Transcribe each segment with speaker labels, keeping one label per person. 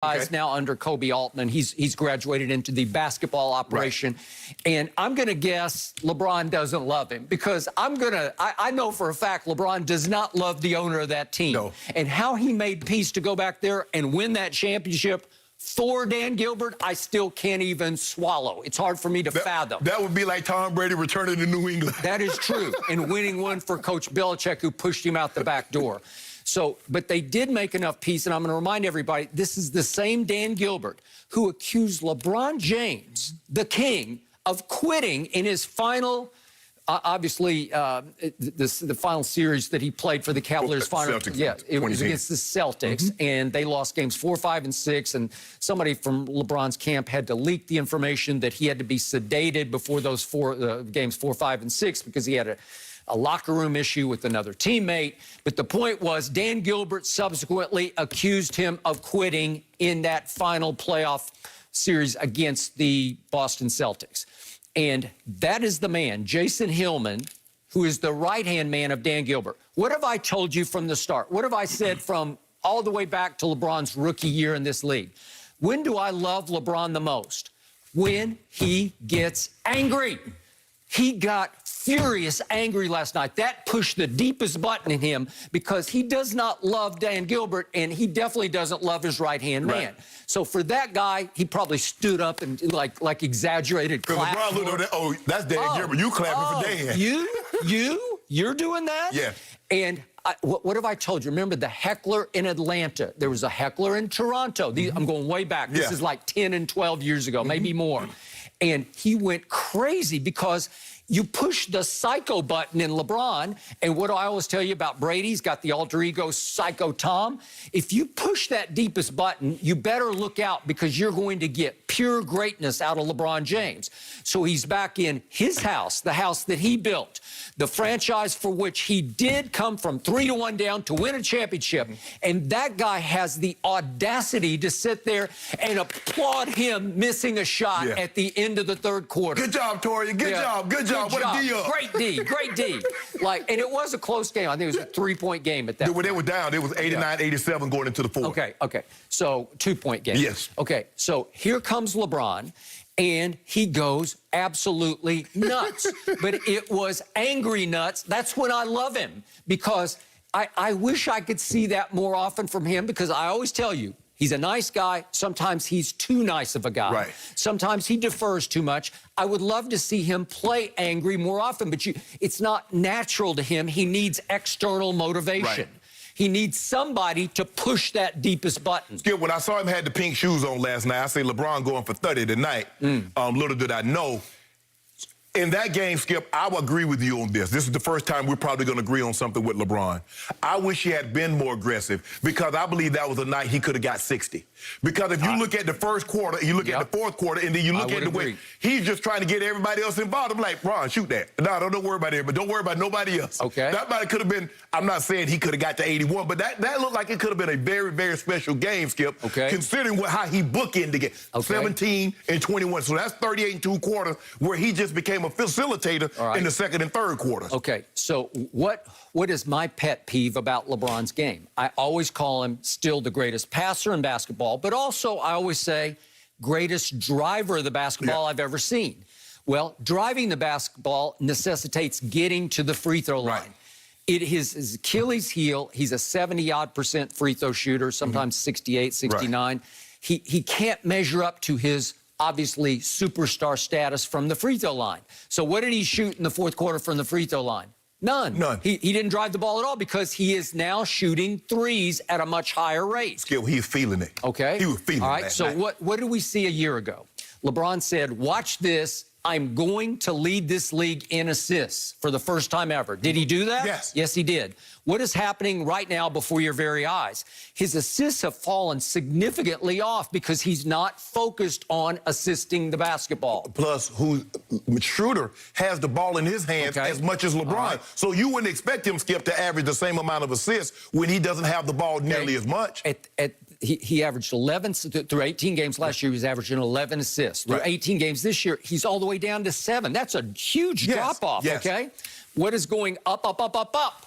Speaker 1: Okay. Now under Kobe Altman. He's graduated into the basketball operation. Right. And I'm going to guess LeBron doesn't love him because I know for a fact LeBron does not love the owner of that team.
Speaker 2: No.
Speaker 1: And how he made peace to go back there and win that championship for Dan Gilbert, I still can't even swallow. It's hard for me to fathom.
Speaker 2: That would be like Tom Brady returning to New England.
Speaker 1: That is true. And winning one for Coach Belichick, who pushed him out the back door. So, but they did make enough peace, and I'm going to remind everybody, this is the same Dan Gilbert who accused LeBron James, the king, of quitting in his final, the final series that he played for the Cavaliers.
Speaker 2: Celtics,
Speaker 1: yeah, it was against the Celtics, and they lost games 4, 5, and 6, and somebody from LeBron's camp had to leak the information that he had to be sedated before those games 4, 5, and 6 because he had a locker room issue with another teammate. But the point was Dan Gilbert subsequently accused him of quitting in that final playoff series against the Boston Celtics. And that is the man, Jason Hillman, who is the right-hand man of Dan Gilbert. What have I told you from the start? What have I said from all the way back to LeBron's rookie year in this league? When do I love LeBron the most? When he gets angry. He got furious angry last night. That pushed the deepest button in him because he does not love Dan Gilbert, and he definitely doesn't love his right-hand man. So for that guy, he probably stood up and like exaggerated clap.
Speaker 2: LeBron looked at, oh, that's Dan Gilbert. You clapping for Dan.
Speaker 1: You're doing that?
Speaker 2: Yeah.
Speaker 1: And what have I told you? Remember the heckler in Atlanta. There was a heckler in Toronto. I'm going way back. This is like 10 and 12 years ago, maybe more. And he went crazy because you push the psycho button in LeBron, and what do I always tell you about Brady? He's got the alter ego Psycho Tom. If you push that deepest button, you better look out because you're going to get pure greatness out of LeBron James. So he's back in his house, the house that he built, the franchise for which he did come from 3-1 down to win a championship. And that guy has the audacity to sit there and applaud him missing a shot at the end of the third quarter.
Speaker 2: Good job, Tori. Good job. Good job. What a D up.
Speaker 1: Great D. Great D. And it was a close game. I think it was a 3-point game at that point.
Speaker 2: When they were down, it was 89-87 going into the fourth.
Speaker 1: Okay. So 2-point game.
Speaker 2: Yes.
Speaker 1: Okay. So here comes LeBron, and he goes absolutely nuts. But it was angry nuts. That's when I love him because I wish I could see that more often from him because I always tell you, he's a nice guy. Sometimes he's too nice of a guy.
Speaker 2: Right.
Speaker 1: Sometimes he defers too much. I would love to see him play angry more often, but it's not natural to him. He needs external motivation. Right. He needs somebody to push that deepest button.
Speaker 2: Skip, when I saw him had the pink shoes on last night, I say LeBron going for 30 tonight. Little did I know. In that game, Skip, I will agree with you on this. This is the first time we're probably going to agree on something with LeBron. I wish he had been more aggressive because I believe that was a night he could have got 60. Because if you look at the first quarter, you look at the fourth quarter, and then you look at the way he's just trying to get everybody else involved. I'm like, Ron, shoot that. No, don't worry about it, but don't worry about nobody else.
Speaker 1: Okay.
Speaker 2: That might could have been, I'm not saying he could have got to 81, but that looked like it could have been a very, very special game, Skip.
Speaker 1: Okay.
Speaker 2: Considering how he bookended the game. 17 and 21. So that's 38 and 2 quarters where he just became a facilitator in the second and third quarters.
Speaker 1: Okay, so what is my pet peeve about LeBron's game? I always call him still the greatest passer in basketball, but also I always say greatest driver of the basketball I've ever seen. Well, driving the basketball necessitates getting to the free throw line. It is his Achilles heel. He's a 70-odd% free throw shooter, sometimes 68, 69. He can't measure up to his obviously superstar status from the free throw line. So what did he shoot in the fourth quarter from the free throw line? None. He didn't drive the ball at all because he is now shooting threes at a much higher rate.
Speaker 2: Skip, he's feeling it.
Speaker 1: Okay.
Speaker 2: He was feeling it.
Speaker 1: All right, so what did we see a year ago? LeBron said, watch this. I'm going to lead this league in assists for the first time ever. Did he do that?
Speaker 2: Yes.
Speaker 1: Yes, he did. What is happening right now before your very eyes? His assists have fallen significantly off because he's not focused on assisting the basketball.
Speaker 2: Plus, Schroeder has the ball in his hands as much as LeBron. So you wouldn't expect him, Skip, to average the same amount of assists when he doesn't have the ball nearly as much.
Speaker 1: He averaged 11 through 18 games last year. He was averaging 11 assists. Through 18 games this year, he's all the way down to 7. That's a huge drop-off, okay? What is going up, up, up, up, up?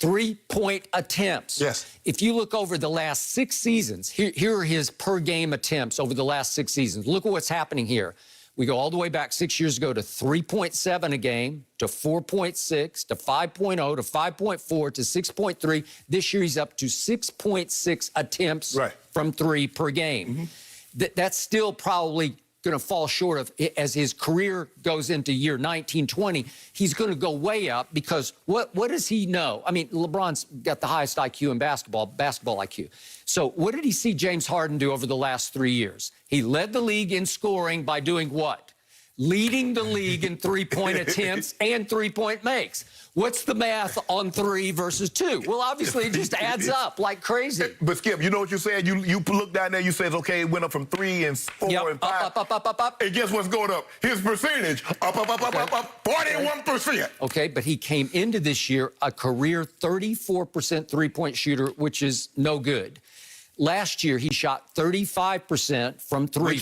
Speaker 1: 3-point attempts.
Speaker 2: Yes.
Speaker 1: If you look over the last 6 seasons, here are his per-game attempts over the last 6 seasons. Look at what's happening here. We go all the way back 6 years ago to 3.7 a game, to 4.6, to 5.0, to 5.4, to 6.3. This year he's up to 6.6 attempts from 3 per game. That's still probably going to fall short of, as his career goes into year 19, 20, he's going to go way up because what does he know? I mean, LeBron's got the highest IQ in basketball IQ. So what did he see James Harden do over the last 3 years? He led the league in scoring by doing what? Leading the league in 3-point attempts and 3-point makes. What's the math on 3 versus 2? Well, obviously, it just adds up like crazy.
Speaker 2: But, Skip, you know what you said? You look down there, you said, okay, it went up from 3 and 4 and 5.
Speaker 1: Up.
Speaker 2: And guess what's going up? His percentage, up, 41%.
Speaker 1: Okay, but he came into this year a career 34% three-point shooter, which is no good. Last year, he shot 35% from 3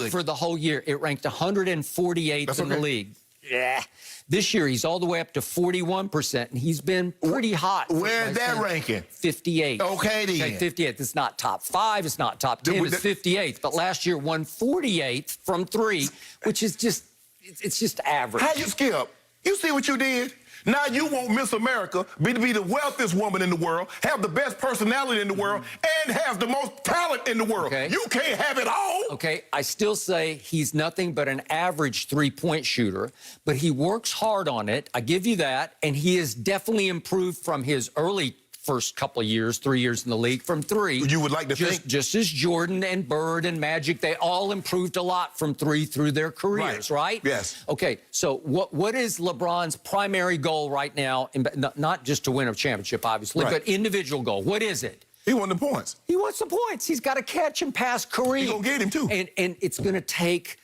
Speaker 1: for the whole year. It ranked 148th in the league. Yeah. This year, he's all the way up to 41%, and he's been pretty hot.
Speaker 2: Where's that ranking?
Speaker 1: 58th.
Speaker 2: Okay, then.
Speaker 1: Okay, 58th. It's not top 5. It's not top 10. It's 58th. But last year, 148th from 3, which is just, it's just average.
Speaker 2: How you, Skip? You see what you did? Now you want Miss America be the wealthiest woman in the world, have the best personality in the world, and have the most talent in the world.
Speaker 1: Okay.
Speaker 2: You can't have it all.
Speaker 1: Okay, I still say he's nothing but an average 3-point shooter, but he works hard on it. I give you that, and he has definitely improved from his early first couple of years, 3 years in the league, from 3.
Speaker 2: You would like to think.
Speaker 1: Just as Jordan and Bird and Magic, they all improved a lot from 3 through their careers, right?
Speaker 2: Yes.
Speaker 1: Okay, so what is LeBron's primary goal right now? Not just to win a championship, obviously, but individual goal. What is it?
Speaker 2: He won the points.
Speaker 1: He wants the points. He's got to catch and pass Kareem.
Speaker 2: He's going to get him, too.
Speaker 1: And it's going to take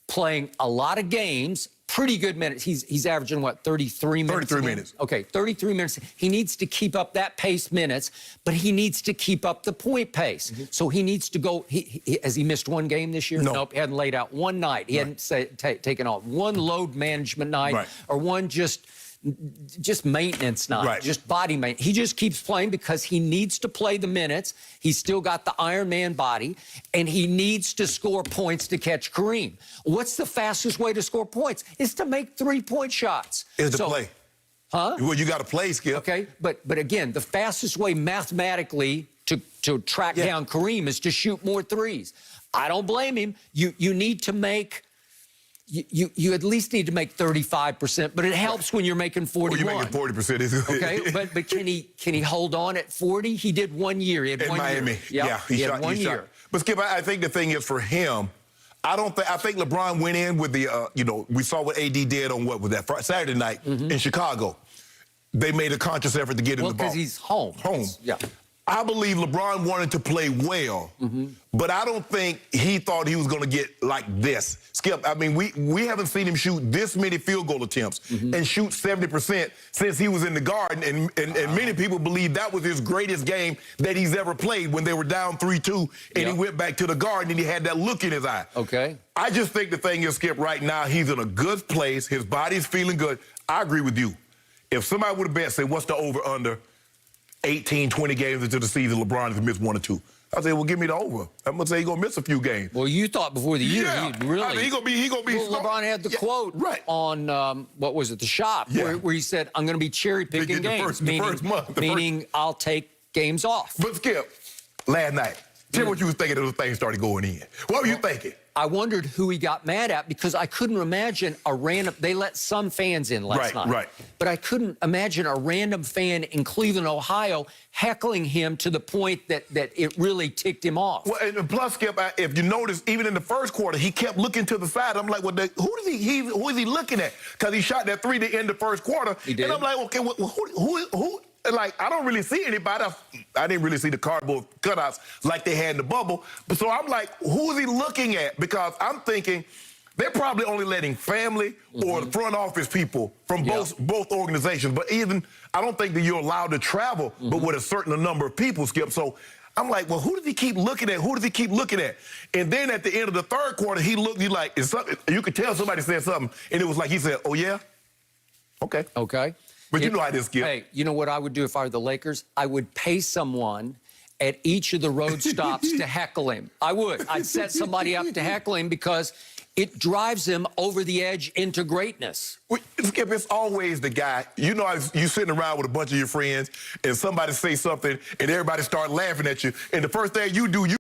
Speaker 1: playing a lot of games, pretty good minutes. He's averaging, what, 33 minutes?
Speaker 2: 33 minutes.
Speaker 1: Okay, 33 minutes. He needs to keep up that pace minutes, but he needs to keep up the point pace. So he needs to go. Has he missed one game this year?
Speaker 2: No.
Speaker 1: Nope, he hadn't laid out one night. He hadn't taken off one load management night or one just maintenance night, just body maintenance. He just keeps playing because he needs to play the minutes. He's still got the Iron Man body, and he needs to score points to catch Kareem. What's the fastest way to score points? Is to make 3-point shots.
Speaker 2: Is to play.
Speaker 1: Huh?
Speaker 2: Well, you got to play, Skip.
Speaker 1: Okay, but again, the fastest way mathematically to track down Kareem is to shoot more threes. I don't blame him. You need to make... You at least need to make 35%, but it helps when you're making 41.
Speaker 2: Well, you're making 40%.
Speaker 1: Okay, but can he hold on at 40? He did 1 year. He had
Speaker 2: in
Speaker 1: 1
Speaker 2: Miami.
Speaker 1: year.
Speaker 2: Yeah,
Speaker 1: he had 1 year.
Speaker 2: But Skip, I think the thing is for him, I think LeBron went in with the, we saw what AD did on what was that Saturday night in Chicago. They made a conscious effort to get him the ball.
Speaker 1: Well, because he's home. Yeah.
Speaker 2: I believe LeBron wanted to play well, but I don't think he thought he was going to get like this. Skip, I mean, we haven't seen him shoot this many field goal attempts and shoot 70% since he was in the Garden, and many people believe that was his greatest game that he's ever played when they were down 3-2, and he went back to the Garden and he had that look in his eye.
Speaker 1: Okay.
Speaker 2: I just think the thing is, Skip, right now he's in a good place. His body's feeling good. I agree with you. If somebody would have bet, say, what's the over-under? 18, 20 games into the season, LeBron has missed 1 or 2. I say, well, give me the over. I'm gonna say he's gonna miss a few games.
Speaker 1: Well, you thought before the year, he'd really.
Speaker 2: I mean, he gonna be.
Speaker 1: Well, LeBron had the quote on what was it, the shop, where he said, "I'm gonna be cherry picking games," meaning I'll take games off.
Speaker 2: But Skip, last night, tell me what you was thinking as the thing started going in. What were you thinking?
Speaker 1: I wondered who he got mad at because I couldn't imagine a random... They let some fans in last night. But I couldn't imagine a random fan in Cleveland, Ohio, heckling him to the point that it really ticked him off.
Speaker 2: Well, and plus, Skip, if you notice, even in the first quarter, he kept looking to the side. I'm like, well, who is he looking at? Because he shot that 3 to end the first quarter.
Speaker 1: He did.
Speaker 2: And I'm like, okay, well, who? Like, I don't really see anybody. I didn't really see the cardboard cutouts like they had in the bubble. But so I'm like, who's he looking at? Because I'm thinking they're probably only letting family or the front office people from both organizations. But even, I don't think that you're allowed to travel, but with a certain number of people, Skip. So I'm like, well, who does he keep looking at? Who does he keep looking at? And then at the end of the third quarter, he looked, he's like, you could tell somebody said something, and it was like he said, oh, yeah? Okay.
Speaker 1: Okay.
Speaker 2: But you know how this Skip.
Speaker 1: Hey, you know what I would do if I were the Lakers? I would pay someone at each of the road stops to heckle him. I would. I'd set somebody up to heckle him because it drives him over the edge into greatness.
Speaker 2: Skip, it's always the guy. You know, you sitting around with a bunch of your friends and somebody say something and everybody start laughing at you. And the first thing you do, you